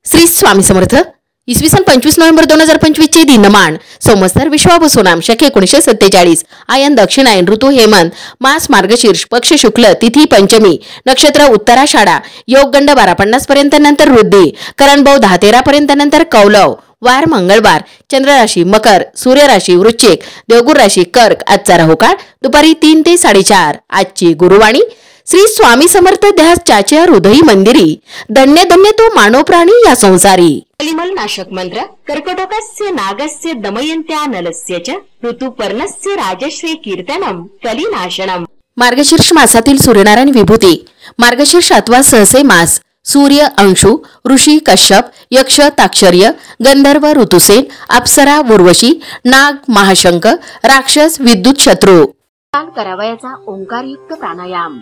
श्री स्वामी समर्थ. इसवी सन 25 नोव्हेंबर 2025 ची दिनमान संवत्सर विश्वावसुनाम शके 1947. आयन दक्षिणायन ऋतू हेमंत मास मार्गशीर्ष पक्ष शुक्ल तिथी पंचमी नक्षत्र उत्तराषाढा योग गंड 12:50 पर्यंत नंतर वृद्धी करणभाव 10:13 पर्यंत नंतर कौलव वार मंगळवार चंद्र राशी मकर सूर्य राशी वृश्चिक देवगुर राशी कर्क आजचा राहुकाळ दुपारी 3 ते 4:30. आजची गुरुवाणी श्री स्वामी समर्थ ध्यास चाच्या हृदयी मंदिरी धन्य धन्य तो मानव प्राणी या संसारी. कलिमल नाशक मंत्र कर्कटकस्य नागस्य दमयंत्या नलस्य च ऋतुपर्णस्य राजश्री कीर्तनम कलिनाशनम. मार्गशीर्ष मासातील सूर्यनारायण विभूती. मार्गशीर्ष अथवा सहसे मास सूर्य अंशु ऋषी कश्यप यक्ष ताक्षर्य गंधर्व ऋतुसेन अप्सरा उर्वशी नाग महाशंक राक्षस विद्युत शत्रू. करावयाचा ओंकारयुक्त प्राणायाम.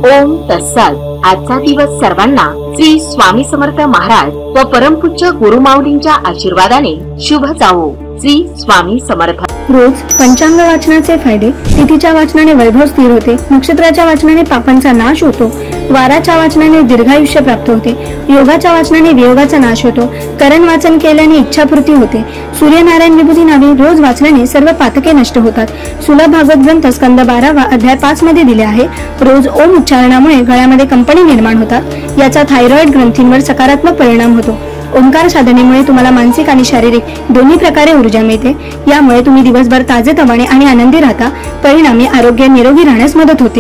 ओम तत्सत. आजचा दिवस सर्वांना श्री स्वामी समर्थ महाराज व परमपूज्य गुरुमाऊलींच्या आशीर्वादाने शुभ जावो. श्री स्वामी समर्थ. रोज पंचांग वाचनाचे फायदे. तिथीच्या वाचनाने वैभव स्थिर होते. नक्षत्राच्या वाचनाने पापांचा नाश होतो. वाराच्या वाचनाने दीर्घायुष्य प्राप्त होते. योगाच्या वाचनाने वियोगाचा नाश होतो. करण वाचन केल्याने इच्छापूर्ती होते. सूर्यनारायण विभूती नावे रोज वाचल्याने सर्व पातके नष्ट होतात. सुलभ भागवत ग्रंथ स्कंद 12 अध्याय 5 मध्ये दिले आहे. रोज ओम उच्चारणामुळे गळ्यामध्ये कंपनी निर्माण होतात. याचा थायरॉइड ग्रंथींवर सकारात्मक परिणाम होतो. ओंकार साधनेमुळे तुम्हाला मानसिक आणि शारीरिक दोन्ही प्रकारे ऊर्जा मिळते. यामुळे तुम्ही दिवसभर ताजेतवाने आणि आनंदी राहता. परिणामी आरोग्य निरोगी राहण्यास मदत होते.